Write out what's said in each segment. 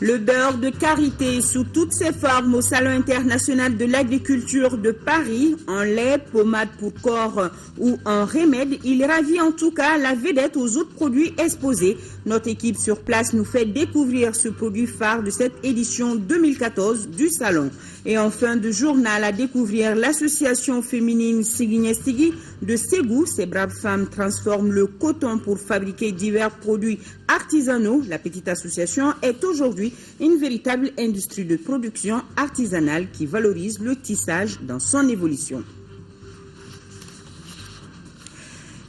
Le beurre de karité sous toutes ses formes au Salon international de l'agriculture de Paris, en lait, pommade pour corps ou en remède, il ravit en tout cas la vedette aux autres produits exposés. Notre équipe sur place nous fait découvrir ce produit phare de cette édition 2014 du Salon. Et en fin de journal, à découvrir l'association féminine Siguignestigi de Ségou. Ces braves femmes transforment le coton pour fabriquer divers produits artisanaux. La petite association est aujourd'hui une véritable industrie de production artisanale qui valorise le tissage dans son évolution.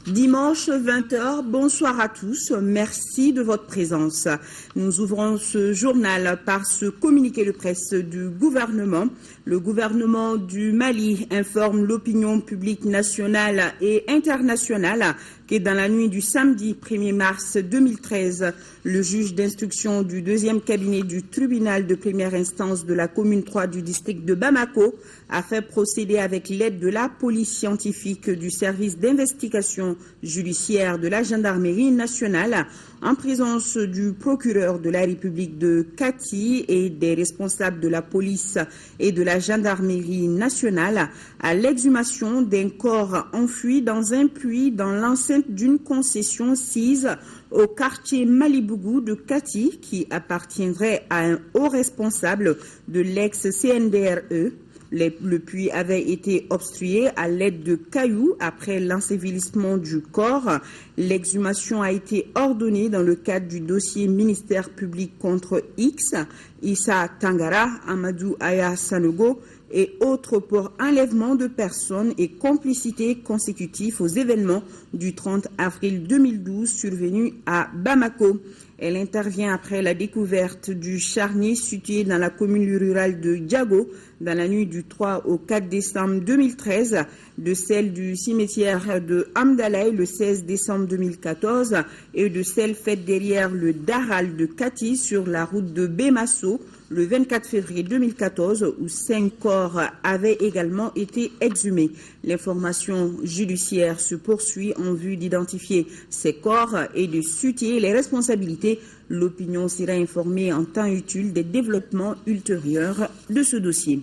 Dimanche 20h, bonsoir à tous, merci de votre présence. Nous ouvrons ce journal par ce communiqué de presse du gouvernement. Le gouvernement du Mali informe l'opinion publique nationale et internationale que dans la nuit du samedi 1er mars 2013, le juge d'instruction du 2e cabinet du tribunal de première instance de la commune 3 du district de Bamako a fait procéder avec l'aide de la police scientifique du service d'investigation judiciaire de la gendarmerie nationale en présence du procureur de la République de Kati et des responsables de la police et de la gendarmerie nationale à l'exhumation d'un corps enfoui dans un puits dans l'enceinte d'une concession sise au quartier Malibougou de Kati qui appartiendrait à un haut responsable de l'ex-CNDRE. Le puits avait été obstrué à l'aide de cailloux après l'ensevelissement du corps. L'exhumation a été ordonnée dans le cadre du dossier ministère public contre X, Issa Tangara, Amadou Aya Sanogo et autres pour enlèvement de personnes et complicité consécutive aux événements du 30 avril 2012 survenus à Bamako. Elle intervient après la découverte du charnier situé dans la commune rurale de Diago dans la nuit du 3 au 4 décembre 2013, de celle du cimetière de Amdalaï le 16 décembre 2014 et de celle faite derrière le Daral de Kati sur la route de Bemasso le 24 février 2014 où 5 corps avaient également été exhumés. L'information judiciaire se poursuit en vue d'identifier ces corps et de situer les responsabilités. L'opinion sera informée en temps utile des développements ultérieurs de ce dossier.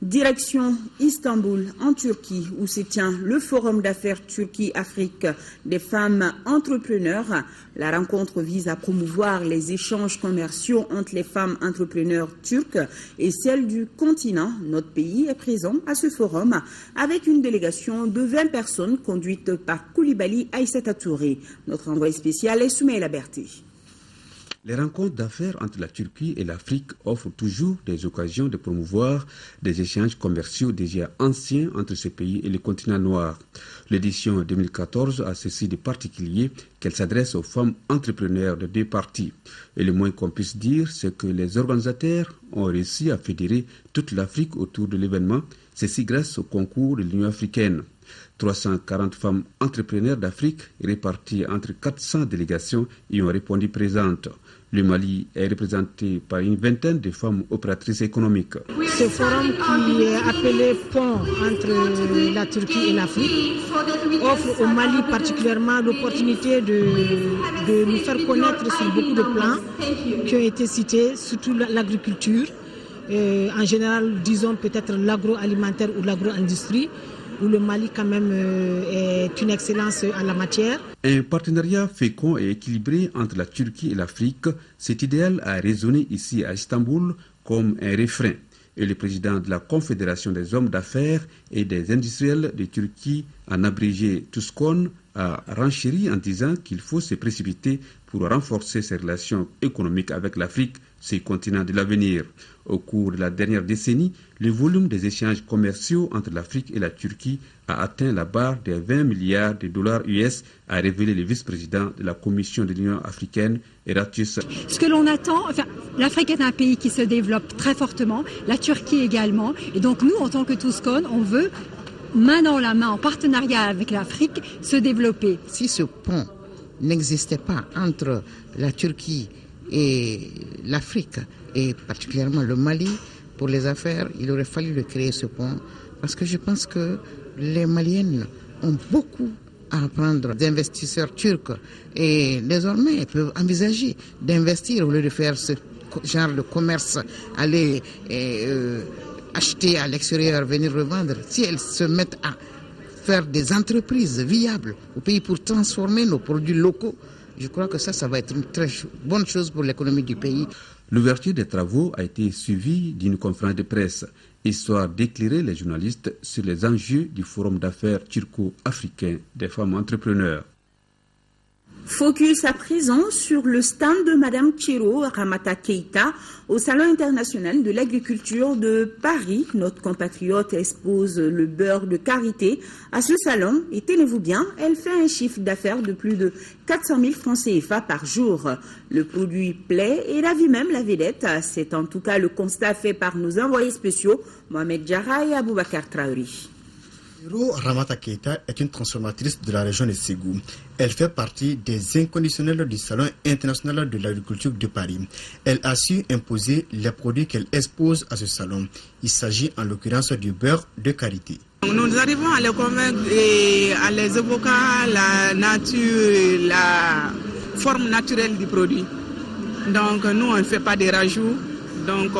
Direction Istanbul, en Turquie, où se tient le Forum d'affaires Turquie-Afrique des femmes entrepreneurs. La rencontre vise à promouvoir les échanges commerciaux entre les femmes entrepreneurs turques et celles du continent. Notre pays est présent à ce forum avec une délégation de 20 personnes conduite par Koulibaly Aïssata Touré. Notre envoyé spécial est Soumaïla Berté. Les rencontres d'affaires entre la Turquie et l'Afrique offrent toujours des occasions de promouvoir des échanges commerciaux déjà anciens entre ces pays et le continent noir. L'édition 2014 a ceci de particulier qu'elle s'adresse aux femmes entrepreneurs de deux parties. Et le moins qu'on puisse dire, c'est que les organisateurs ont réussi à fédérer toute l'Afrique autour de l'événement, ceci grâce au concours de l'Union africaine. 340 femmes entrepreneurs d'Afrique réparties entre 400 délégations y ont répondu présentes. Le Mali est représenté par une vingtaine de femmes opératrices économiques. Ce forum qui est appelé pont entre la Turquie et l'Afrique offre au Mali particulièrement l'opportunité de nous faire connaître sur beaucoup de plans qui ont été cités, surtout l'agriculture. En général, disons peut-être l'agroalimentaire ou l'agro-industrie, où le Mali quand même est une excellence en la matière. Un partenariat fécond et équilibré entre la Turquie et l'Afrique, cet idéal a résonné ici à Istanbul comme un refrain. Et le président de la Confédération des hommes d'affaires et des industriels de Turquie, en abrégé Tuskon, a renchéri en disant qu'il faut se précipiter pour renforcer ses relations économiques avec l'Afrique, ce continent de l'avenir. Au cours de la dernière décennie, le volume des échanges commerciaux entre l'Afrique et la Turquie a atteint la barre des 20 milliards de dollars US, a révélé le vice-président de la Commission de l'Union africaine, Eratus. Ce que l'on attend, l'Afrique est un pays qui se développe très fortement, la Turquie également, et donc nous, en tant que Tuskon, on veut, main dans la main, en partenariat avec l'Afrique, se développer. Si ce pont n'existait pas entre la Turquie et l'Afrique, et particulièrement le Mali, pour les affaires, il aurait fallu le créer ce pont, parce que je pense que les Maliennes ont beaucoup à apprendre d'investisseurs turcs et désormais peuvent envisager d'investir au lieu de faire ce genre de commerce, aller acheter à l'extérieur, venir revendre, si elles se mettent à faire des entreprises viables au pays pour transformer nos produits locaux, je crois que ça va être une très bonne chose pour l'économie du pays. L'ouverture des travaux a été suivie d'une conférence de presse, histoire d'éclairer les journalistes sur les enjeux du Forum d'affaires turco-africain des femmes entrepreneurs. Focus à présent sur le stand de Madame Chiro Ramata Keïta au Salon international de l'agriculture de Paris. Notre compatriote expose le beurre de karité à ce salon et tenez-vous bien, elle fait un chiffre d'affaires de plus de 400 000 francs CFA par jour. Le produit plaît et ravit même la vedette. C'est en tout cas le constat fait par nos envoyés spéciaux, Mohamed Jarrah et Aboubakar Traori. Chiro Ramata Keïta est une transformatrice de la région de Ségou. Elle fait partie des inconditionnels du Salon international de l'agriculture de Paris. Elle a su imposer les produits qu'elle expose à ce salon. Il s'agit en l'occurrence du beurre de karité. Nous arrivons à les convaincre et à les évoquer la nature, la forme naturelle du produit. Donc nous, on ne fait pas des rajouts. Donc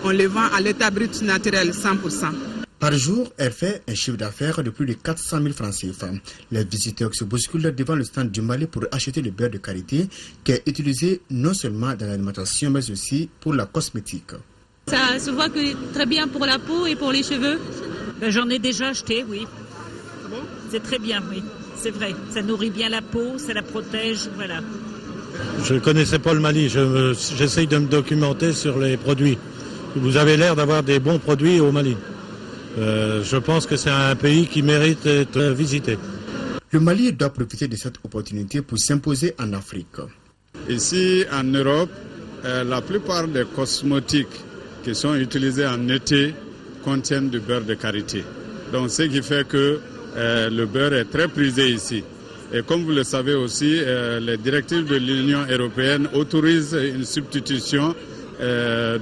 on les vend à l'état brut naturel 100%. Par jour, elle fait un chiffre d'affaires de plus de 400 000 francs CFA. Les visiteurs se bousculent devant le stand du Mali pour acheter le beurre de karité qui est utilisé non seulement dans l'alimentation mais aussi pour la cosmétique. Ça se voit que très bien pour la peau et pour les cheveux. J'en ai déjà acheté, oui. C'est très bien, oui. C'est vrai. Ça nourrit bien la peau, ça la protège, voilà. Je ne connaissais pas le Mali. J'essaye de me documenter sur les produits. Vous avez l'air d'avoir des bons produits au Mali. Je pense que c'est un pays qui mérite d'être visité. Le Mali doit profiter de cette opportunité pour s'imposer en Afrique. Ici en Europe, la plupart des cosmétiques qui sont utilisés en été contiennent du beurre de karité. Donc ce qui fait que le beurre est très prisé ici. Et comme vous le savez aussi, les directives de l'Union européenne autorisent une substitution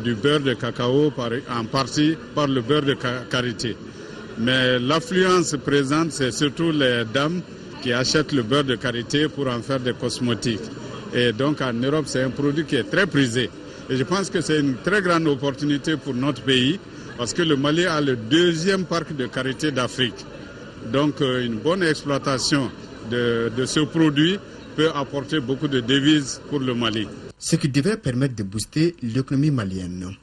du beurre de cacao en partie par le beurre de karité. Mais l'affluence présente, c'est surtout les dames qui achètent le beurre de karité pour en faire des cosmétiques. Et donc en Europe, c'est un produit qui est très prisé. Et je pense que c'est une très grande opportunité pour notre pays parce que le Mali a le deuxième parc de karité d'Afrique. Donc une bonne exploitation de ce produit peut apporter beaucoup de devises pour le Mali. Ce qui devrait permettre de booster l'économie malienne.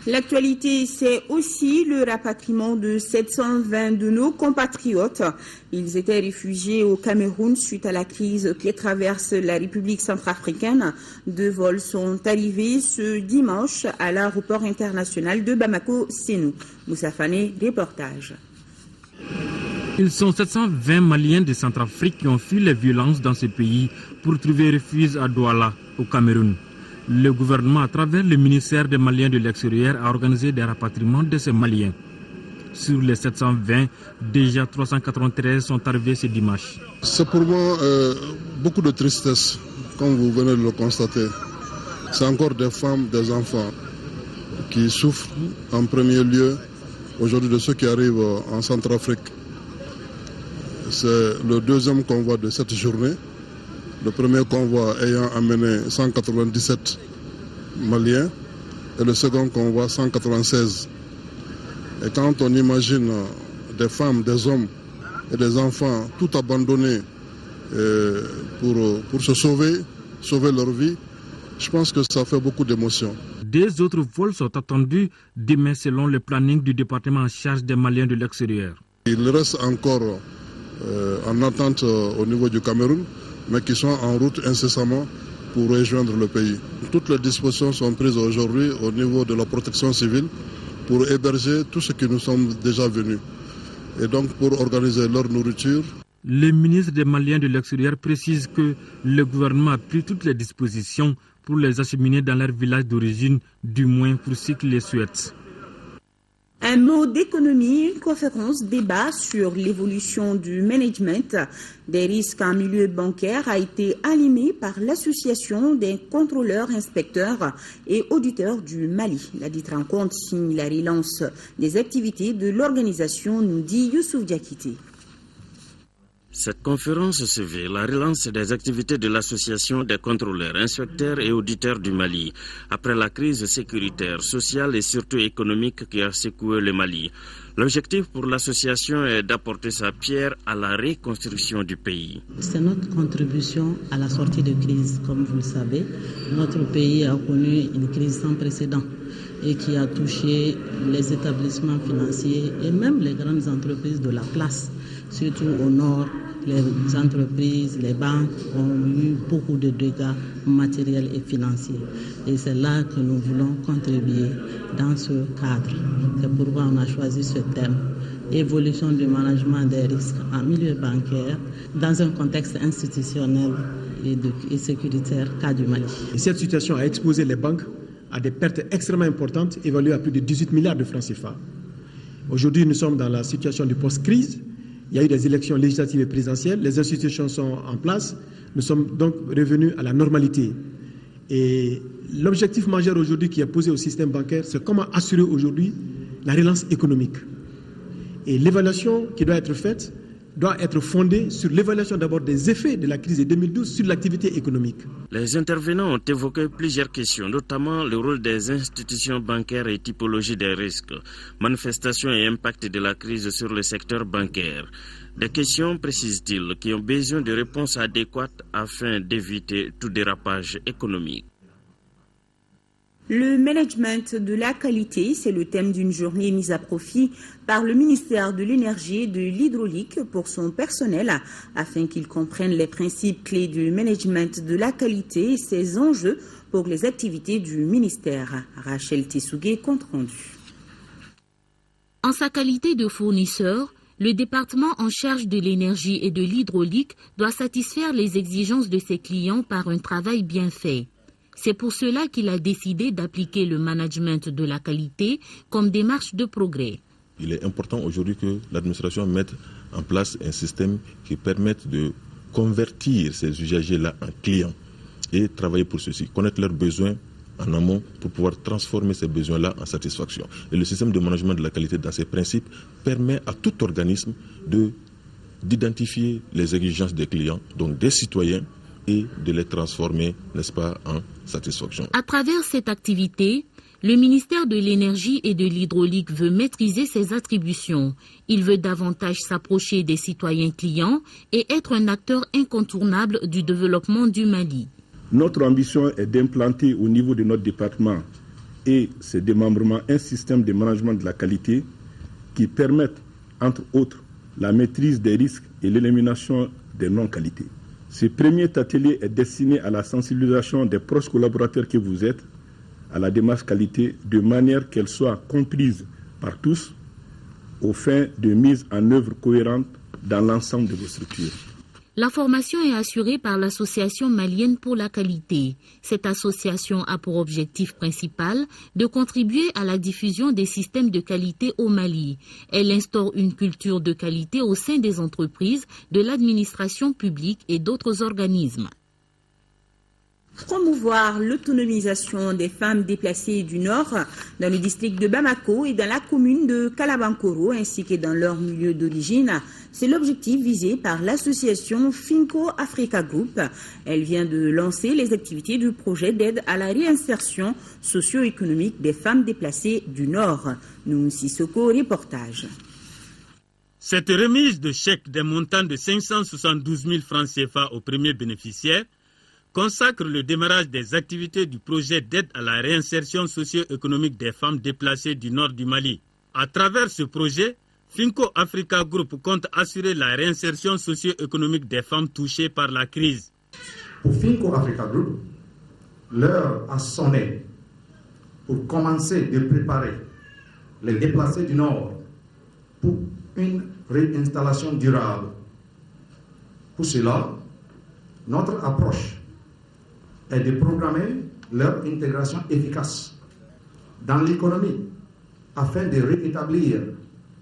L'actualité, c'est aussi le rapatriement de 720 de nos compatriotes. Ils étaient réfugiés au Cameroun suite à la crise qui traverse la République centrafricaine. 2 vols sont arrivés ce dimanche à l'aéroport international de Bamako-Sénou. Moussa Fane, reportage. Ils sont 720 Maliens de Centrafrique qui ont fui les violences dans ce pays pour trouver refuge à Douala, au Cameroun. Le gouvernement, à travers le ministère des Maliens de l'extérieur, a organisé des rapatriements de ces Maliens. Sur les 720, déjà 393 sont arrivés ce dimanche. C'est pour moi beaucoup de tristesse, comme vous venez de le constater. C'est encore des femmes, des enfants qui souffrent en premier lieu aujourd'hui de ceux qui arrivent en Centrafrique. C'est le deuxième convoi de cette journée. Le premier convoi ayant amené 197 Maliens et le second convoi 196. Et quand on imagine des femmes, des hommes et des enfants tout abandonnés pour se sauver leur vie, je pense que ça fait beaucoup d'émotions. 2 autres vols sont attendus demain selon le planning du département en charge des Maliens de l'extérieur. Il reste encore en attente au niveau du Cameroun, mais qui sont en route incessamment pour rejoindre le pays. Toutes les dispositions sont prises aujourd'hui au niveau de la protection civile pour héberger tous ceux qui nous sont déjà venus et donc pour organiser leur nourriture. Le ministre des Maliens de l'extérieur précise que le gouvernement a pris toutes les dispositions pour les acheminer dans leur village d'origine, du moins pour ceux qui les souhaitent. Un mot d'économie, une conférence débat sur l'évolution du management des risques en milieu bancaire a été animée par l'association des contrôleurs, inspecteurs et auditeurs du Mali. La dite rencontre signe la relance des activités de l'organisation, nous dit Youssouf Diakité. Cette conférence se veut la relance des activités de l'association des contrôleurs, inspecteurs et auditeurs du Mali, après la crise sécuritaire, sociale et surtout économique qui a secoué le Mali. L'objectif pour l'association est d'apporter sa pierre à la reconstruction du pays. C'est notre contribution à la sortie de crise. Comme vous le savez, notre pays a connu une crise sans précédent et qui a touché les établissements financiers et même les grandes entreprises de la place, surtout au nord. Les entreprises, les banques ont eu beaucoup de dégâts matériels et financiers. Et c'est là que nous voulons contribuer dans ce cadre. C'est pourquoi on a choisi ce thème, évolution du management des risques en milieu bancaire dans un contexte institutionnel et sécuritaire cas du Mali. Et cette situation a exposé les banques à des pertes extrêmement importantes, évaluées à plus de 18 milliards de francs CFA. Aujourd'hui, nous sommes dans la situation du post-crise. Il y a eu des élections législatives et présidentielles, les institutions sont en place, nous sommes donc revenus à la normalité. Et l'objectif majeur aujourd'hui qui est posé au système bancaire, c'est comment assurer aujourd'hui la relance économique. Et l'évaluation qui doit être faite doit être fondée sur l'évaluation d'abord des effets de la crise de 2012 sur l'activité économique. Les intervenants ont évoqué plusieurs questions, notamment le rôle des institutions bancaires et typologie des risques, manifestations et impact de la crise sur le secteur bancaire. Des questions, précise-t-il, qui ont besoin de réponses adéquates afin d'éviter tout dérapage économique. Le management de la qualité, c'est le thème d'une journée mise à profit par le ministère de l'Énergie et de l'Hydraulique pour son personnel, afin qu'ils comprennent les principes clés du management de la qualité et ses enjeux pour les activités du ministère. Rachel Tessougué, compte rendu. En sa qualité de fournisseur, le département en charge de l'énergie et de l'hydraulique doit satisfaire les exigences de ses clients par un travail bien fait. C'est pour cela qu'il a décidé d'appliquer le management de la qualité comme démarche de progrès. Il est important aujourd'hui que l'administration mette en place un système qui permette de convertir ces usagers-là en clients et travailler pour ceci, connaître leurs besoins en amont pour pouvoir transformer ces besoins-là en satisfaction. Et le système de management de la qualité dans ses principes permet à tout organisme d'identifier les exigences des clients, donc des citoyens, et de les transformer, n'est-ce pas, en satisfaction. À travers cette activité, le ministère de l'Énergie et de l'Hydraulique veut maîtriser ses attributions. Il veut davantage s'approcher des citoyens clients et être un acteur incontournable du développement du Mali. Notre ambition est d'implanter au niveau de notre département et ses démembrements un système de management de la qualité qui permette, entre autres, la maîtrise des risques et l'élimination des non-qualités. Ce premier atelier est destiné à la sensibilisation des proches collaborateurs que vous êtes à la démarche qualité de manière qu'elle soit comprise par tous aux fins de mise en œuvre cohérente dans l'ensemble de vos structures. La formation est assurée par l'Association malienne pour la qualité. Cette association a pour objectif principal de contribuer à la diffusion des systèmes de qualité au Mali. Elle instaure une culture de qualité au sein des entreprises, de l'administration publique et d'autres organismes. Promouvoir l'autonomisation des femmes déplacées du Nord dans le district de Bamako et dans la commune de Kalabankoro ainsi que dans leur milieu d'origine. C'est l'objectif visé par l'association Finco Africa Group. Elle vient de lancer les activités du projet d'aide à la réinsertion socio-économique des femmes déplacées du Nord. Nous Sissoko, reportage. Cette remise de chèques d'un montant de 572 000 francs CFA aux premiers bénéficiaires consacre le démarrage des activités du projet d'aide à la réinsertion socio-économique des femmes déplacées du nord du Mali. À travers ce projet, Finco Africa Group compte assurer la réinsertion socio-économique des femmes touchées par la crise. Pour Finco Africa Group, l'heure a sonné pour commencer de préparer les déplacés du nord pour une réinstallation durable. Pour cela, notre approche est de programmer leur intégration efficace dans l'économie afin de rétablir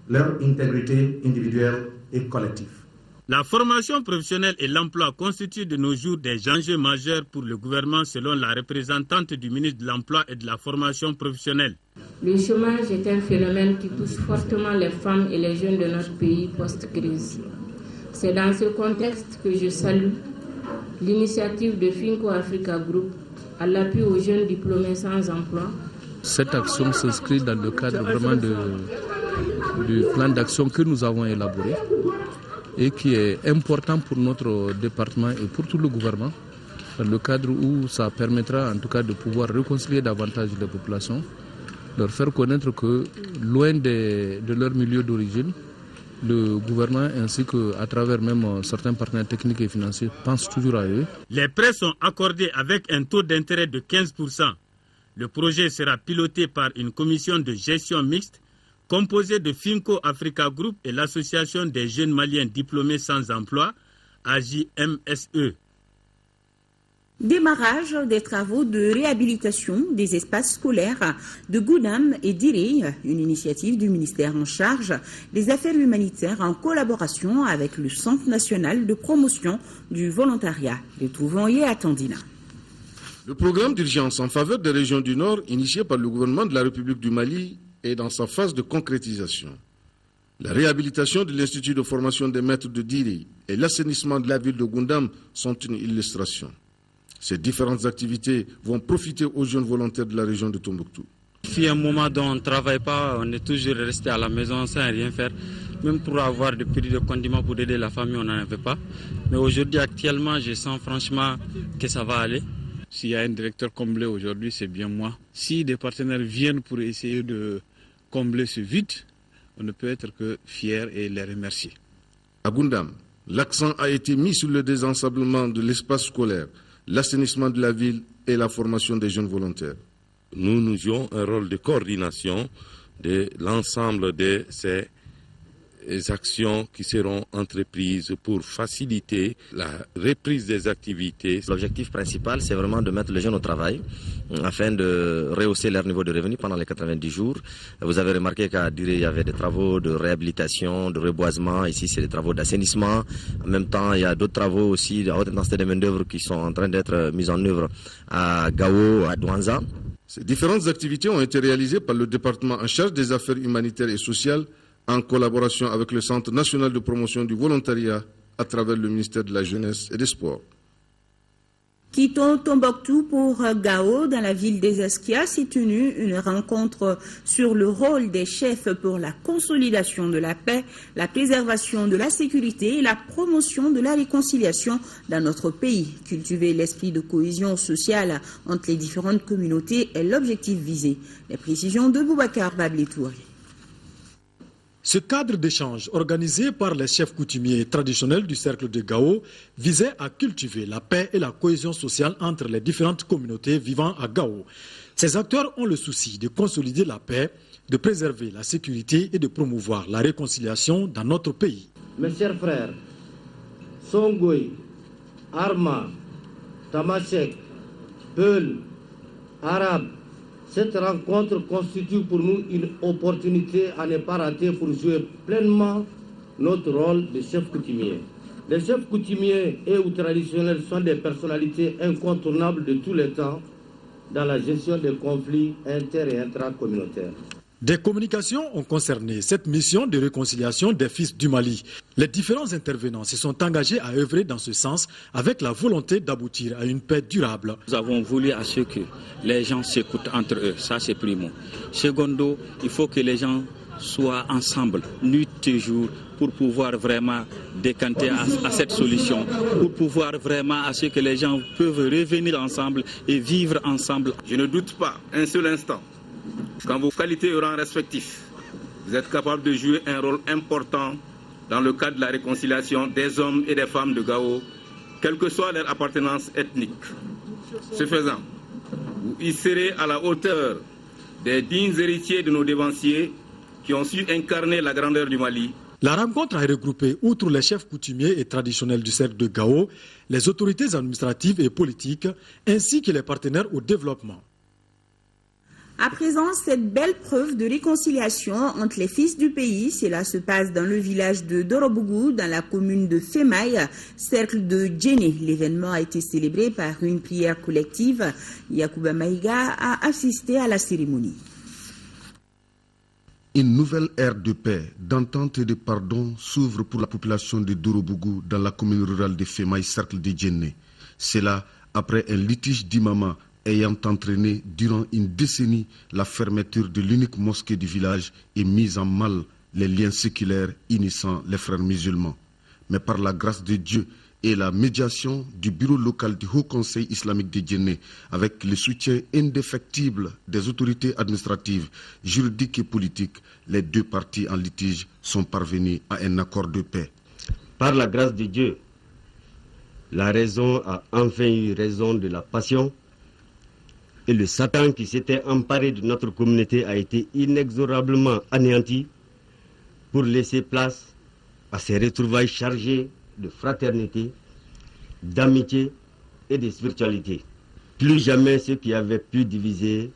leur intégrité individuelle et collective. La formation professionnelle et l'emploi constituent de nos jours des enjeux majeurs pour le gouvernement selon la représentante du ministre de l'Emploi et de la formation professionnelle. Le chômage est un phénomène qui touche fortement les femmes et les jeunes de notre pays post-crise. C'est dans ce contexte que je salue l'initiative de Finco Africa Group à l'appui aux jeunes diplômés sans emploi. Cette action s'inscrit dans le cadre vraiment du plan d'action que nous avons élaboré et qui est important pour notre département et pour tout le gouvernement, dans le cadre où ça permettra en tout cas de pouvoir réconcilier davantage les populations, leur faire connaître que loin de leur milieu d'origine, le gouvernement ainsi qu'à travers même certains partenaires techniques et financiers pensent toujours à eux. Les prêts sont accordés avec un taux d'intérêt de 15%. Le projet sera piloté par une commission de gestion mixte composée de Finco Africa Group et l'Association des jeunes maliens diplômés sans emploi, AJMSE. Démarrage des travaux de réhabilitation des espaces scolaires de Goudam et d'Iré, une initiative du ministère en charge des Affaires humanitaires en collaboration avec le Centre national de promotion du volontariat. Retrouvons Yéa Tandina. Le programme d'urgence en faveur des régions du Nord, initié par le gouvernement de la République du Mali, est dans sa phase de concrétisation. La réhabilitation de l'Institut de formation des maîtres de Diri et l'assainissement de la ville de Goundam sont une illustration. Ces différentes activités vont profiter aux jeunes volontaires de la région de Tombouctou. Si à un moment où on ne travaille pas, on est toujours resté à la maison sans rien faire. Même pour avoir des prix de condiments pour aider la famille, on n'en avait pas. Mais aujourd'hui, actuellement, je sens franchement que ça va aller. S'il y a un directeur comblé aujourd'hui, c'est bien moi. Si des partenaires viennent pour essayer de combler ce vide, on ne peut être que fier et les remercier. À Goundam, l'accent a été mis sur le désensablement de l'espace scolaire, l'assainissement de la ville et la formation des jeunes volontaires. Nous jouons un rôle de coordination de l'ensemble de ces actions qui seront entreprises pour faciliter la reprise des activités. L'objectif principal, c'est vraiment de mettre les jeunes au travail afin de rehausser leur niveau de revenus pendant les 90 jours. Vous avez remarqué qu'à Diré, il y avait des travaux de réhabilitation, de reboisement. Ici, c'est des travaux d'assainissement. En même temps, il y a d'autres travaux aussi à haute intensité de main-d'œuvre qui sont en train d'être mis en œuvre à Gao, à Douanza. Ces différentes activités ont été réalisées par le département en charge des affaires humanitaires et sociales en collaboration avec le Centre national de promotion du volontariat à travers le ministère de la Jeunesse et des Sports. Quittons Tombouctou pour Gao. Dans la ville des Esquias s'est tenue une rencontre sur le rôle des chefs pour la consolidation de la paix, la préservation de la sécurité et la promotion de la réconciliation dans notre pays. Cultiver l'esprit de cohésion sociale entre les différentes communautés est l'objectif visé. Les précisions de Boubacar Babletouri. Ce cadre d'échange organisé par les chefs coutumiers traditionnels du cercle de Gao visait à cultiver la paix et la cohésion sociale entre les différentes communautés vivant à Gao. Ces acteurs ont le souci de consolider la paix, de préserver la sécurité et de promouvoir la réconciliation dans notre pays. Mes chers frères, Songoy, Arma, Tamashek, Peul, Arabe, cette rencontre constitue pour nous une opportunité à ne pas rater pour jouer pleinement notre rôle de chef coutumier. Les chefs coutumiers et ou traditionnels sont des personnalités incontournables de tous les temps dans la gestion des conflits inter- et intracommunautaires. Des communications ont concerné cette mission de réconciliation des fils du Mali. Les différents intervenants se sont engagés à œuvrer dans ce sens avec la volonté d'aboutir à une paix durable. Nous avons voulu à ce que les gens s'écoutent entre eux, ça c'est primo. Secondo, il faut que les gens soient ensemble, nuit et jour, pour pouvoir vraiment décanter à cette solution, pour pouvoir vraiment à ce que les gens peuvent revenir ensemble et vivre ensemble. Je ne doute pas un seul instant qu'en vos qualités et rangs respectifs, vous êtes capable de jouer un rôle important dans le cadre de la réconciliation des hommes et des femmes de Gao, quelle que soit leur appartenance ethnique. Ce faisant, vous y serez à la hauteur des dignes héritiers de nos dévanciers qui ont su incarner la grandeur du Mali. La rencontre a regroupé, outre les chefs coutumiers et traditionnels du cercle de Gao, les autorités administratives et politiques, ainsi que les partenaires au développement. À présent, cette belle preuve de réconciliation entre les fils du pays, cela se passe dans le village de Dorobougou, dans la commune de Femaï, cercle de Djéné. L'événement a été célébré par une prière collective. Yacouba Maïga a assisté à la cérémonie. Une nouvelle ère de paix, d'entente et de pardon s'ouvre pour la population de Dorobougou dans la commune rurale de Femaï, cercle de Djenné. C'est là, après un litige d'imama ayant entraîné durant une décennie la fermeture de l'unique mosquée du village et mise en mal les liens séculaires unissant les frères musulmans. Mais par la grâce de Dieu et la médiation du bureau local du Haut Conseil islamique de Djenné, avec le soutien indéfectible des autorités administratives, juridiques et politiques, les deux parties en litige sont parvenus à un accord de paix. Par la grâce de Dieu, la raison a enfin eu raison de la passion et le Satan qui s'était emparé de notre communauté a été inexorablement anéanti pour laisser place à ces retrouvailles chargées de fraternité, d'amitié et de spiritualité. Plus jamais ceux qui avaient pu diviser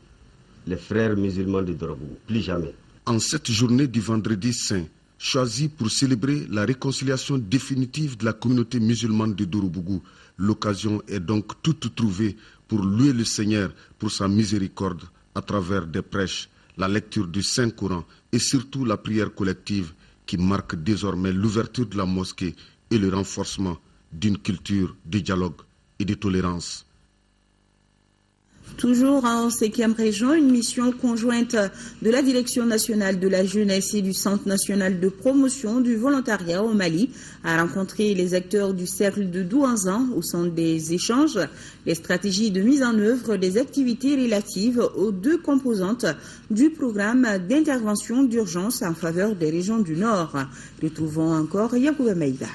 les frères musulmans de Dorobougou. Plus jamais. En cette journée du vendredi saint, choisie pour célébrer la réconciliation définitive de la communauté musulmane de Dorobougou, l'occasion est donc toute trouvée pour louer le Seigneur pour sa miséricorde à travers des prêches, la lecture du Saint-Coran et surtout la prière collective qui marque désormais l'ouverture de la mosquée et le renforcement d'une culture de dialogue et de tolérance. Toujours en 5e région, une mission conjointe de la Direction nationale de la jeunesse et du Centre national de promotion du volontariat au Mali a rencontré les acteurs du cercle de Douanzan au centre des échanges, les stratégies de mise en œuvre des activités relatives aux deux composantes du programme d'intervention d'urgence en faveur des régions du Nord. Retrouvons encore Yacouba Maïda.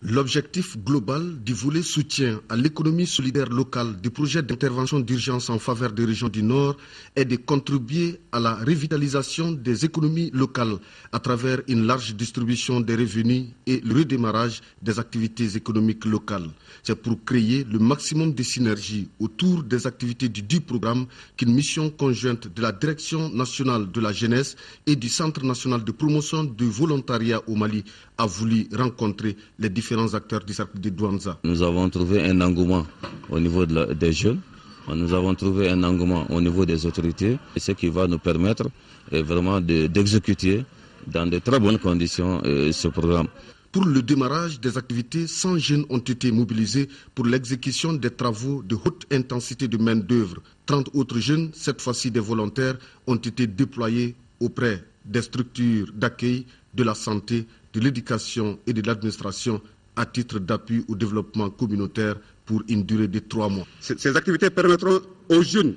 L'objectif global du volet soutien à l'économie solidaire locale du projet d'intervention d'urgence en faveur des régions du Nord est de contribuer à la revitalisation des économies locales à travers une large distribution des revenus et le redémarrage des activités économiques locales. C'est pour créer le maximum de synergie autour des activités du dit programme qu'une mission conjointe de la Direction nationale de la jeunesse et du Centre national de promotion du volontariat au Mali a voulu rencontrer les différents acteurs du cercle de Douanza. Nous avons trouvé un engouement au niveau des jeunes, nous avons trouvé un engouement au niveau des autorités, ce qui va nous permettre vraiment d'exécuter dans de très bonnes conditions ce programme. Pour le démarrage des activités, 100 jeunes ont été mobilisés pour l'exécution des travaux de haute intensité de main-d'œuvre. 30 autres jeunes, cette fois-ci des volontaires, ont été déployés auprès des structures d'accueil, de la santé, de l'éducation et de l'administration à titre d'appui au développement communautaire pour une durée de 3 mois. Ces activités permettront aux jeunes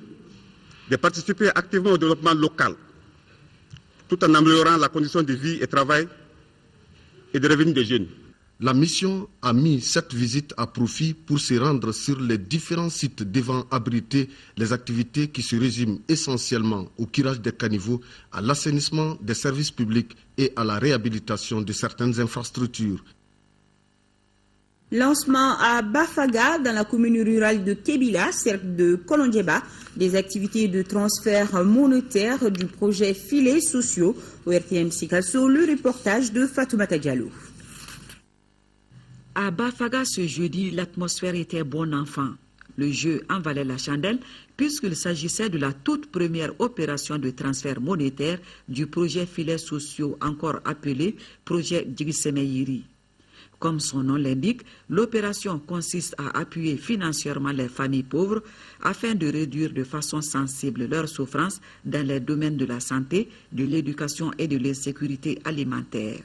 de participer activement au développement local, tout en améliorant la condition de vie et travail et de revenus des jeunes. La mission a mis cette visite à profit pour se rendre sur les différents sites devant abriter les activités qui se résument essentiellement au curage des caniveaux, à l'assainissement des services publics et à la réhabilitation de certaines infrastructures. Lancement à Bafaga, dans la commune rurale de Kébila, cercle de Kolondjeba, des activités de transfert monétaire du projet Filets sociaux au RTM Sikasso, le reportage de Fatoumata Diallo. À Bafaga ce jeudi, l'atmosphère était bon enfant. Le jeu en valait la chandelle puisqu'il s'agissait de la toute première opération de transfert monétaire du projet Filets sociaux, encore appelé projet Djigisemeyiri. Comme son nom l'indique, l'opération consiste à appuyer financièrement les familles pauvres afin de réduire de façon sensible leurs souffrances dans les domaines de la santé, de l'éducation et de l'insécurité alimentaire.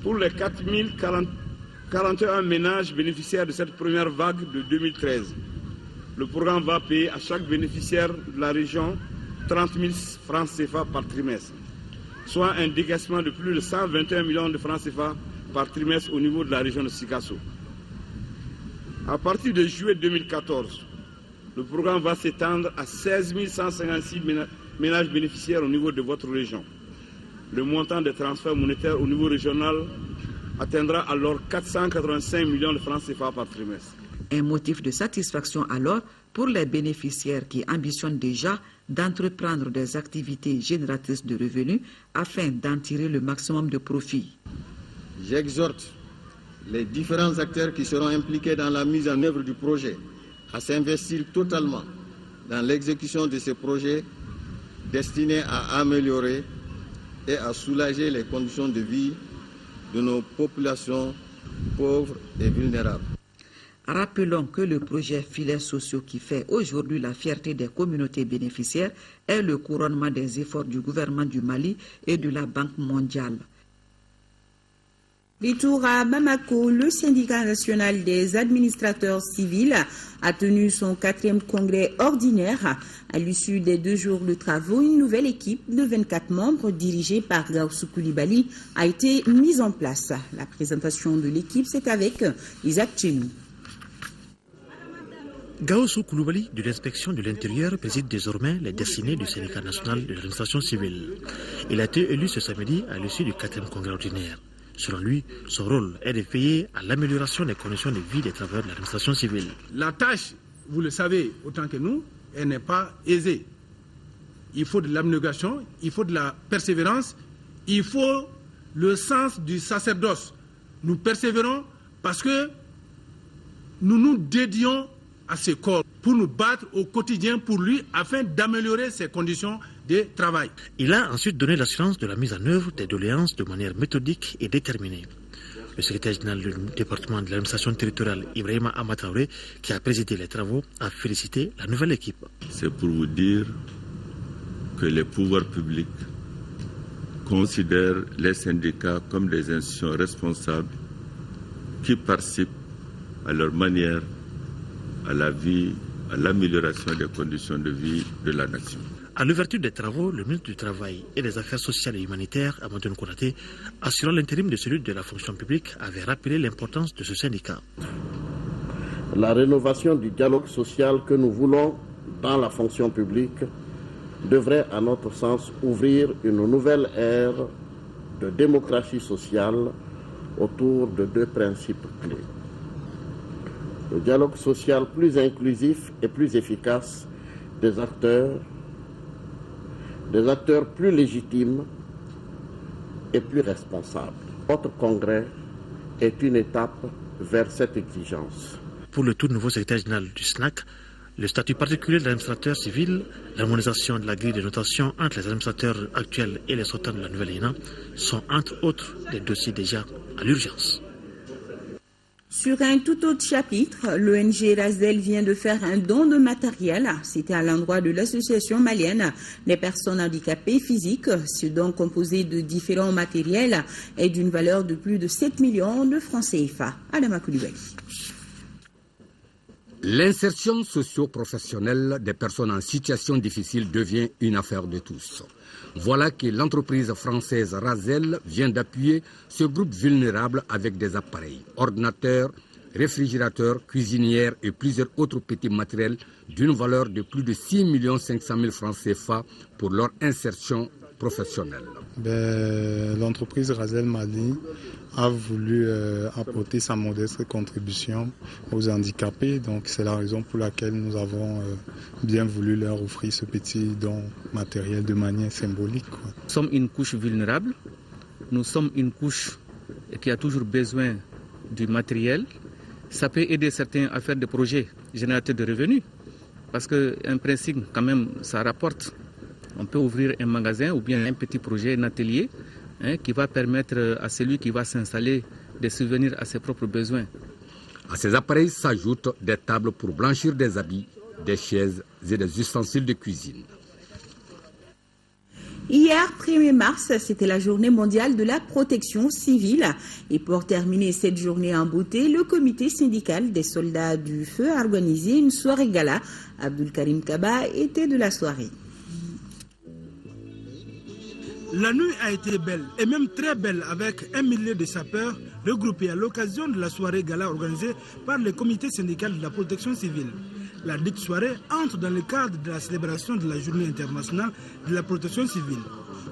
Pour les 4041 ménages bénéficiaires de cette première vague de 2013, le programme va payer à chaque bénéficiaire de la région 30 000 francs CFA par trimestre, soit un décaissement de plus de 121 millions de francs CFA par trimestre au niveau de la région de Sikasso. À partir de juillet 2014, le programme va s'étendre à 16 156 ménages bénéficiaires au niveau de votre région. Le montant des transferts monétaires au niveau régional atteindra alors 485 millions de francs CFA par trimestre. Un motif de satisfaction alors pour les bénéficiaires qui ambitionnent déjà d'entreprendre des activités génératrices de revenus afin d'en tirer le maximum de profit. J'exhorte les différents acteurs qui seront impliqués dans la mise en œuvre du projet à s'investir totalement dans l'exécution de ce projet destiné à améliorer et à soulager les conditions de vie de nos populations pauvres et vulnérables. Rappelons que le projet Filets sociaux qui fait aujourd'hui la fierté des communautés bénéficiaires est le couronnement des efforts du gouvernement du Mali et de la Banque mondiale. Retour à Bamako, le syndicat national des administrateurs civils a tenu son 4e congrès ordinaire. À l'issue des 2 jours de travaux, une nouvelle équipe de 24 membres dirigée par Gaussou Koulibaly a été mise en place. La présentation de l'équipe, c'est avec Isaac Tchenou. Gaussou Koulibaly de l'inspection de l'intérieur préside désormais les destinées du syndicat national de l'administration civile. Il a été élu ce samedi à l'issue du 4e congrès ordinaire. Selon lui, son rôle est de veiller à l'amélioration des conditions de vie des travailleurs de l'administration civile. La tâche, vous le savez autant que nous, elle n'est pas aisée. Il faut de l'abnégation, il faut de la persévérance, il faut le sens du sacerdoce. Nous persévérons parce que nous nous dédions à ce corps pour nous battre au quotidien pour lui afin d'améliorer ses conditions de travail. Il a ensuite donné l'assurance de la mise en œuvre des doléances de manière méthodique et déterminée. Le secrétaire général du département de l'administration territoriale, Ibrahima Amatraoré, qui a présidé les travaux, a félicité la nouvelle équipe. C'est pour vous dire que les pouvoirs publics considèrent les syndicats comme des institutions responsables qui participent à leur manière à la vie, à l'amélioration des conditions de vie de la nation. À l'ouverture des travaux, le ministre du Travail et des Affaires sociales et humanitaires, Amadou Konaté, assurant l'intérim de celui de la fonction publique, avait rappelé l'importance de ce syndicat. La rénovation du dialogue social que nous voulons dans la fonction publique devrait, à notre sens, ouvrir une nouvelle ère de démocratie sociale autour de 2 principes clés. Le dialogue social plus inclusif et plus efficace des acteurs plus légitimes et plus responsables. Notre congrès est une étape vers cette exigence. Pour le tout nouveau secrétaire général du SNAC, le statut particulier de l'administrateur civil, l'harmonisation de la grille de notation entre les administrateurs actuels et les sortants de la nouvelle ENA sont entre autres des dossiers déjà à l'urgence. Sur un tout autre chapitre, l'ONG Razel vient de faire un don de matériel. C'était à l'endroit de l'association malienne des personnes handicapées physiques. Ce don composé de différents matériels est d'une valeur de plus de 7 millions de francs CFA. Adama Koulibaly. L'insertion socio-professionnelle des personnes en situation difficile devient une affaire de tous. Voilà que l'entreprise française Razel vient d'appuyer ce groupe vulnérable avec des appareils, ordinateurs, réfrigérateurs, cuisinières et plusieurs autres petits matériels d'une valeur de plus de 6 500 000 francs CFA pour leur insertion professionnelle. L'entreprise Razel Mali a voulu apporter sa modeste contribution aux handicapés. Donc c'est la raison pour laquelle nous avons bien voulu leur offrir ce petit don matériel de manière symbolique. Nous sommes une couche vulnérable, nous sommes une couche qui a toujours besoin du matériel. Ça peut aider certains à faire des projets générateurs de revenus parce qu'un principe quand même ça rapporte. On peut ouvrir un magasin ou bien un petit projet, un atelier qui va permettre à celui qui va s'installer de subvenir à ses propres besoins. À ces appareils s'ajoutent des tables pour blanchir des habits, des chaises et des ustensiles de cuisine. Hier, 1er mars, c'était la journée mondiale de la protection civile. Et pour terminer cette journée en beauté, le comité syndical des soldats du feu a organisé une soirée gala. Abdul Karim Kaba était de la soirée. La nuit a été belle, et même très belle, avec 1 millier de sapeurs regroupés à l'occasion de la soirée gala organisée par le comité syndical de la protection civile. La dite soirée entre dans le cadre de la célébration de la journée internationale de la protection civile.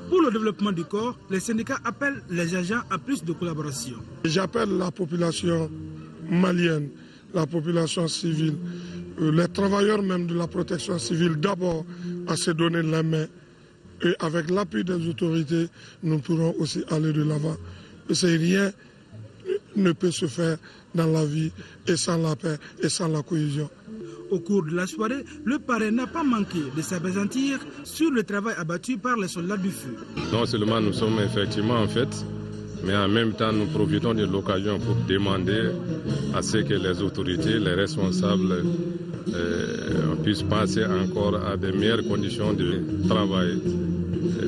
Pour le développement du corps, les syndicats appellent les agents à plus de collaboration. J'appelle la population malienne, la population civile, les travailleurs même de la protection civile d'abord à se donner la main. Et avec l'appui des autorités, nous pourrons aussi aller de l'avant. Rien ne peut se faire dans la vie et sans la paix et sans la cohésion. Au cours de la soirée, le parrain n'a pas manqué de s'appesantir sur le travail abattu par les soldats du feu. Non seulement nous sommes effectivement en fête, mais en même temps nous profitons de l'occasion pour demander à ce que les autorités, les responsables puissent passer encore à de meilleures conditions de travail,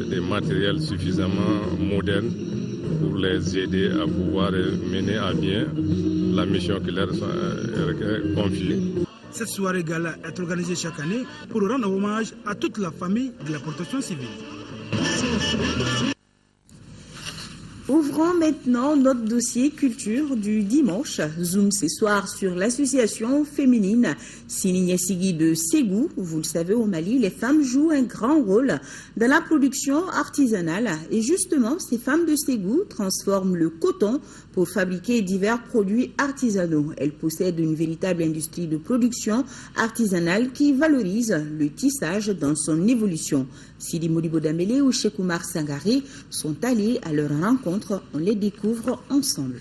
des matériels suffisamment modernes pour les aider à pouvoir mener à bien la mission qui leur est confiée. Cette soirée gala est organisée chaque année pour rendre hommage à toute la famille de la protection civile. Ouvrons maintenant notre dossier culture du dimanche. Zoom ce soir sur l'association féminine Sininyesigi de Ségou. Vous le savez, au Mali, les femmes jouent un grand rôle dans la production artisanale. Et justement, ces femmes de Ségou transforment le coton pour fabriquer divers produits artisanaux. Elles possèdent une véritable industrie de production artisanale qui valorise le tissage dans son évolution. Sidi Modibo Damele ou Cheikh Oumar Sangari sont allés à leur rencontre. On les découvre ensemble.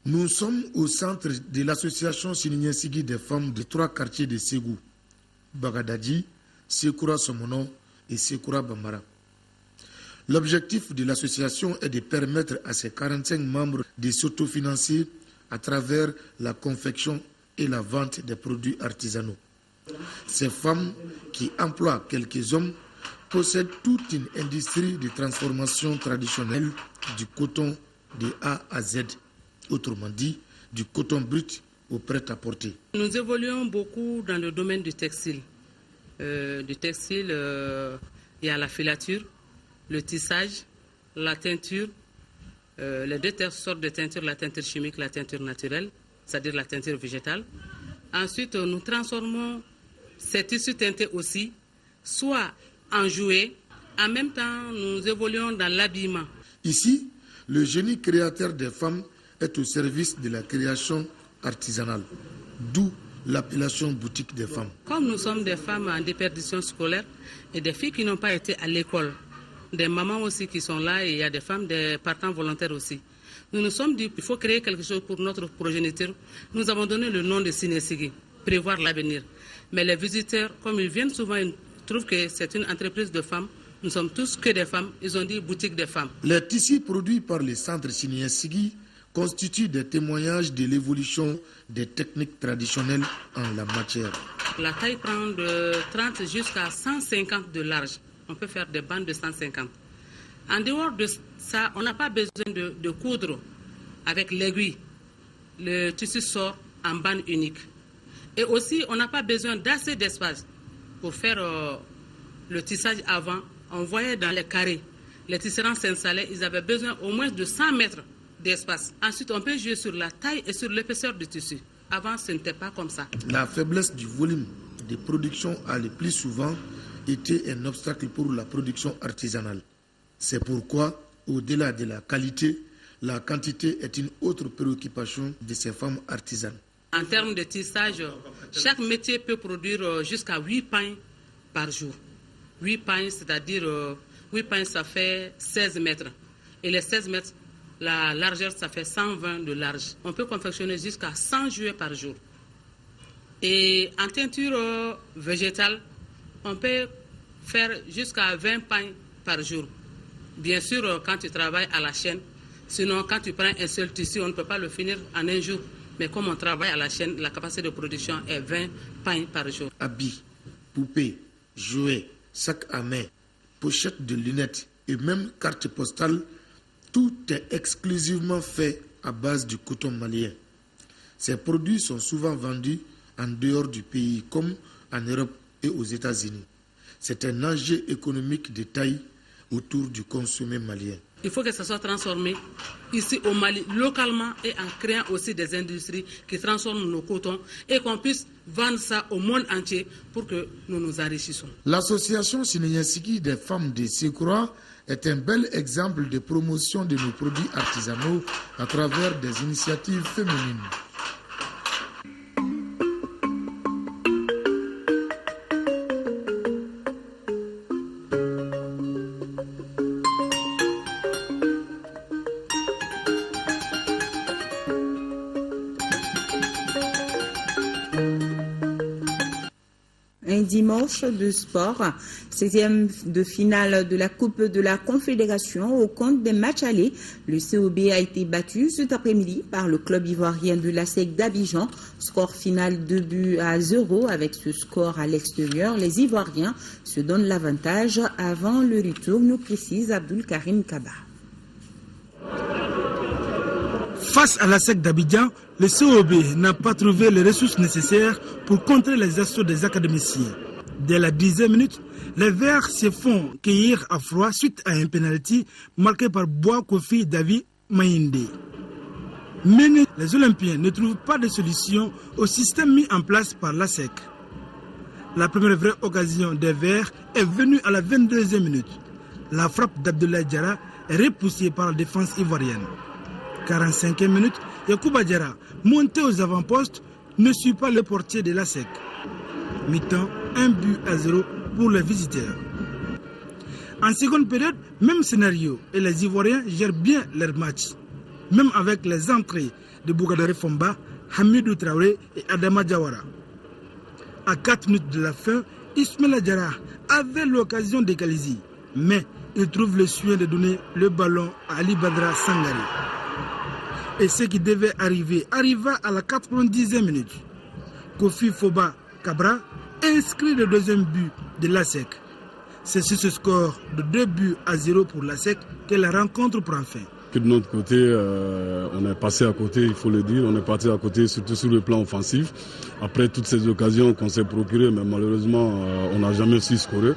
Nous sommes au centre de l'association Sininyesigi des femmes de 3 quartiers de Ségou, Bagadadi, Sekura Somono et Sekura Bambara. L'objectif de l'association est de permettre à ses 45 membres de s'autofinancer à travers la confection et la vente des produits artisanaux. Ces femmes, qui emploient quelques hommes, possèdent toute une industrie de transformation traditionnelle du coton de A à Z. Autrement dit, du coton brut au prêt-à-porter. Nous évoluons beaucoup dans le domaine du textile. Il y a la filature, le tissage, la teinture, les 2 sortes de teinture, la teinture chimique, la teinture naturelle, c'est-à-dire la teinture végétale. Ensuite, nous transformons ces tissus teintés aussi, soit en jouets, en même temps, nous évoluons dans l'habillement. Ici, le génie créateur des femmes est au service de la création artisanale, d'où l'appellation boutique des femmes. Comme nous sommes des femmes en déperdition scolaire et des filles qui n'ont pas été à l'école, des mamans aussi qui sont là et il y a des femmes, des partants volontaires aussi. Nous nous sommes dit qu'il faut créer quelque chose pour notre progéniture. Nous avons donné le nom de Sininyesigi, prévoir l'avenir. Mais les visiteurs, comme ils viennent souvent, ils trouvent que c'est une entreprise de femmes. Nous sommes tous que des femmes. Ils ont dit boutique des femmes. Les tissus produits par les centres Sininyesigi constituent des témoignages de l'évolution des techniques traditionnelles en la matière. La taille prend de 30 jusqu'à 150 de large. On peut faire des bandes de 150. En dehors de ça, on n'a pas besoin de coudre avec l'aiguille. Le tissu sort en bande unique. Et aussi, on n'a pas besoin d'assez d'espace pour faire le tissage avant. On voyait dans les carrés, les tisserands s'installaient, ils avaient besoin au moins de 100 mètres d'espace. Ensuite, on peut jouer sur la taille et sur l'épaisseur du tissu. Avant, ce n'était pas comme ça. La faiblesse du volume de production a le plus souvent été un obstacle pour la production artisanale. C'est pourquoi, au-delà de la qualité, la quantité est une autre préoccupation de ces femmes artisanes. En termes de tissage, chaque métier peut produire jusqu'à 8 pains par jour. 8 pains, c'est-à-dire 8 pains, ça fait 16 mètres. Et les 16 mètres, la largeur, ça fait 120 de large. On peut confectionner jusqu'à 100 jouets par jour. Et en teinture végétale, on peut faire jusqu'à 20 pains par jour. Bien sûr, quand tu travailles à la chaîne, sinon quand tu prends un seul tissu, on ne peut pas le finir en un jour. Mais comme on travaille à la chaîne, la capacité de production est 20 pains par jour. Habits, poupées, jouets, sacs à main, pochettes de lunettes et même cartes postales, tout est exclusivement fait à base du coton malien. Ces produits sont souvent vendus en dehors du pays, comme en Europe et aux États-Unis. C'est un enjeu économique de taille autour du consommé malien. Il faut que ça soit transformé ici au Mali, localement, et en créant aussi des industries qui transforment nos cotons et qu'on puisse vendre ça au monde entier pour que nous nous enrichissions. L'association Sinéniansigi des femmes de Sékoura est un bel exemple de promotion de nos produits artisanaux à travers des initiatives féminines. Un dimanche de sport, 16e de finale de la Coupe de la Confédération au compte des matchs allés. Le COB a été battu cet après-midi par le club ivoirien de l'ASEC d'Abidjan. Score final 2-0. Avec ce score à l'extérieur, les Ivoiriens se donnent l'avantage avant le retour, nous précise Abdul Karim Kaba. Face à l'ASEC d'Abidjan, le COB n'a pas trouvé les ressources nécessaires pour contrer les assauts des académiciens. Dès la 10e minute, les Verts se font cueillir à froid suite à un penalty marqué par Bois Kofi David Mayinde. Mais les Olympiens ne trouvent pas de solution au système mis en place par l'ASEC. La première vraie occasion des Verts est venue à la 22e minute. La frappe d'Abdoulaye Diarra est repoussée par la défense ivoirienne. 45e minute, Yacouba Diarra, monté aux avant-postes, ne suit pas le portier de l'ASEC. Mi-temps, 1-0 pour les visiteurs. En seconde période, même scénario et les Ivoiriens gèrent bien leur match. Même avec les entrées de Bougadare Fomba, Hamidou Traoré et Adama Diawara. À 4 minutes de la fin, Ismaïla Diarra avait l'occasion d'égaliser, mais il trouve le soin de donner le ballon à Ali Badra Sangari. Et ce qui devait arriver arriva à la 90e minute. Kofi Foba Cabra inscrit le deuxième but de l'ASEC. C'est sur ce score de 2-0 pour l'ASEC que la rencontre prend fin. De notre côté, on est passé à côté, il faut le dire, on est parti à côté surtout sur le plan offensif. Après toutes ces occasions qu'on s'est procurées, mais malheureusement, on n'a jamais su scorer.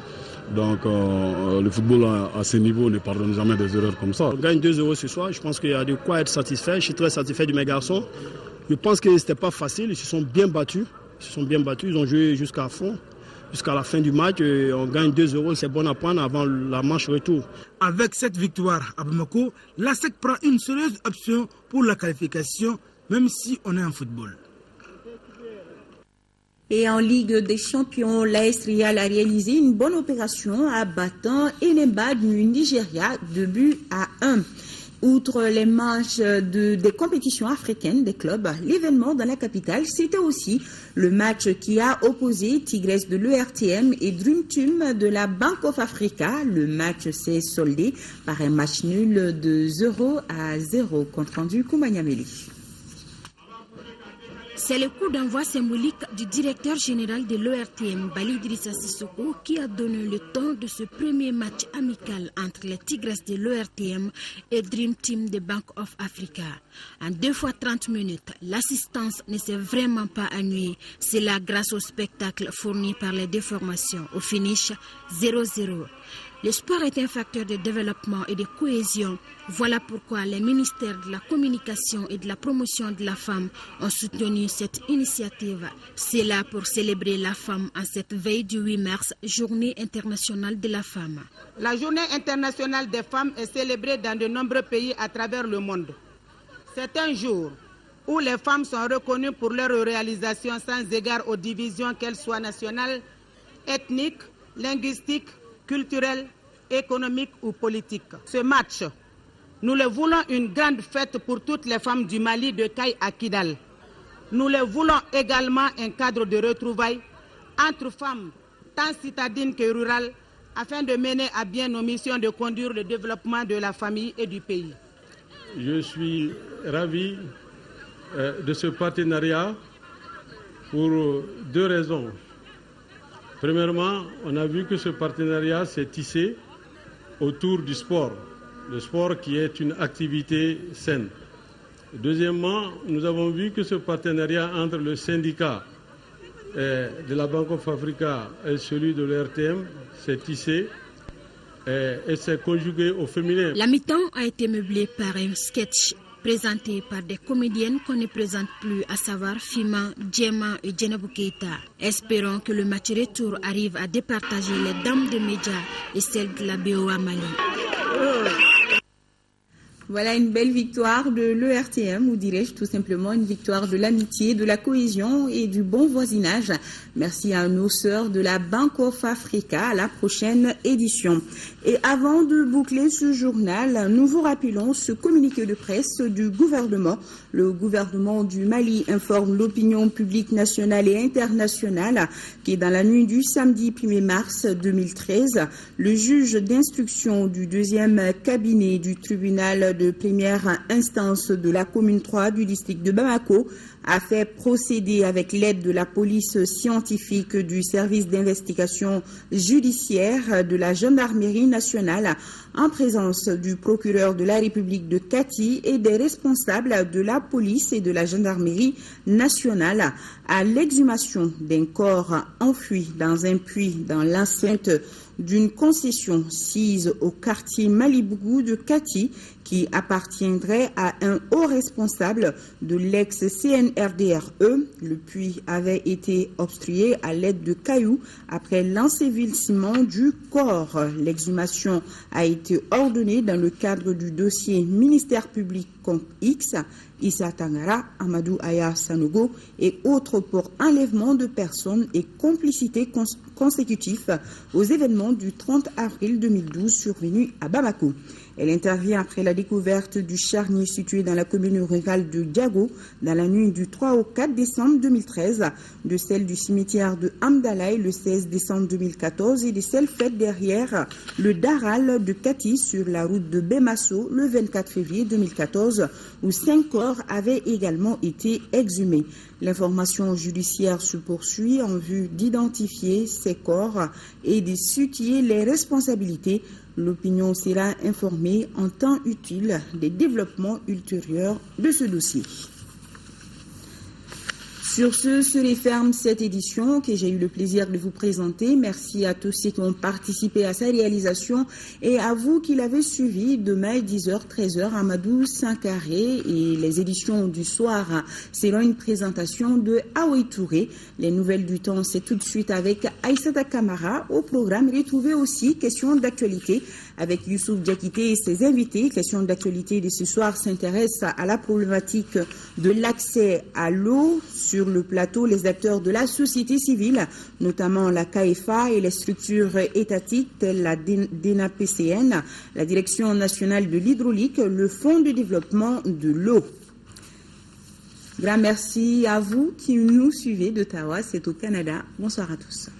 Donc le football à ce niveau ne pardonne jamais des erreurs comme ça. On gagne 2-0 ce soir, je pense qu'il y a de quoi être satisfait. Je suis très satisfait de mes garçons. Je pense que ce n'était pas facile, ils se sont bien battus. Ils ont joué jusqu'à fond, jusqu'à la fin du match. On gagne 2-0, c'est bon à prendre avant la manche retour. Avec cette victoire à Bamako, l'ASEC prend une sérieuse option pour la qualification, même si on est en football. Et en Ligue des Champions, l'AS Real a réalisé une bonne opération en battant Enemba du Nigeria 2-1. Outre les matchs des compétitions africaines des clubs, l'événement dans la capitale, c'était aussi le match qui a opposé Tigres de l'ERTM et Dream Team de la Bank of Africa. Le match s'est soldé par un match nul de 0-0 contre rendu Koumaniameli. C'est le coup d'envoi symbolique du directeur général de l'ORTM, Bali Idrissa Sissoko, qui a donné le ton de ce premier match amical entre les Tigres de l'ORTM et Dream Team de Bank of Africa. En 2 fois 30 minutes, l'assistance ne s'est vraiment pas ennuyée. C'est là grâce au spectacle fourni par les deux formations. Au finish, 0-0. Le sport est un facteur de développement et de cohésion. Voilà pourquoi les ministères de la communication et de la promotion de la femme ont soutenu cette initiative. C'est là pour célébrer la femme en cette veille du 8 mars, Journée internationale de la femme. La Journée internationale des femmes est célébrée dans de nombreux pays à travers le monde. C'est un jour où les femmes sont reconnues pour leur réalisation sans égard aux divisions, qu'elles soient nationales, ethniques, linguistiques, culturelle, économique ou politique. Ce match, nous le voulons une grande fête pour toutes les femmes du Mali de Caille à Kidal. Nous le voulons également un cadre de retrouvailles entre femmes, tant citadines que rurales, afin de mener à bien nos missions de conduire le développement de la famille et du pays. Je suis ravi de ce partenariat pour 2 raisons. Premièrement, on a vu que ce partenariat s'est tissé autour du sport, le sport qui est une activité saine. Deuxièmement, nous avons vu que ce partenariat entre le syndicat de la Bank of Africa et celui de l'RTM s'est tissé et c'est conjugué au féminin. La mi-temps a été meublée par un sketch présenté par des comédiennes qu'on ne présente plus, à savoir Fima, Djema et Djenabou Keita. Espérons que le match retour arrive à départager les dames de médias et celles de la BOA Mali. Voilà une belle victoire de l'ERTM, ou dirais-je tout simplement une victoire de l'amitié, de la cohésion et du bon voisinage. Merci à nos sœurs de la Bank of Africa. À la prochaine édition. Et avant de boucler ce journal, nous vous rappelons ce communiqué de presse du gouvernement. Le gouvernement du Mali informe l'opinion publique nationale et internationale qui, dans la nuit du samedi 1er mars 2013, le juge d'instruction du deuxième cabinet du tribunal de première instance de la commune 3 du district de Bamako a fait procéder avec l'aide de la police scientifique du service d'investigation judiciaire de la gendarmerie nationale en présence du procureur de la République de Kati et des responsables de la police et de la gendarmerie nationale à l'exhumation d'un corps enfoui dans un puits dans l'enceinte d'une concession sise au quartier Malibougou de Kati qui appartiendrait à un haut responsable de l'ex-CNRDRE. Le puits avait été obstrué à l'aide de cailloux après l'ensevelissement du corps. L'exhumation a été ordonnée dans le cadre du dossier ministère public contre X, Issa Tangara, Amadou Aya Sanogo et autres pour enlèvement de personnes et complicité consécutif aux événements du 30 avril 2012 survenus à Bamako. Elle intervient après la découverte du charnier situé dans la commune rurale de Diago dans la nuit du 3 au 4 décembre 2013, de celle du cimetière de Amdalaï le 16 décembre 2014 et de celle faite derrière le Daral de Kati sur la route de Bemasso le 24 février 2014 où 5 corps avaient également été exhumés. L'information judiciaire se poursuit en vue d'identifier ces corps et de situer les responsabilités. L'opinion sera informée en temps utile des développements ultérieurs de ce dossier. Sur ce se referme cette édition que j'ai eu le plaisir de vous présenter. Merci à tous ceux qui ont participé à sa réalisation et à vous qui l'avez suivi. Demain, 10h, 13h, Amadou Sankaré et les éditions du soir seront une présentation de Aoui Touré. Les nouvelles du temps, c'est tout de suite avec Aïssata Kamara. Au programme, retrouvez aussi questions d'actualité avec Youssouf Diakité et ses invités. Questions d'actualité de ce soir s'intéressent à la problématique de l'accès à l'eau. Sur le plateau, les acteurs de la société civile, notamment la CAEFA et les structures étatiques telles la DENAPCN, la Direction nationale de l'hydraulique, le Fonds de développement de l'eau. Grand merci à vous qui nous suivez d'Ottawa, c'est au Canada. Bonsoir à tous.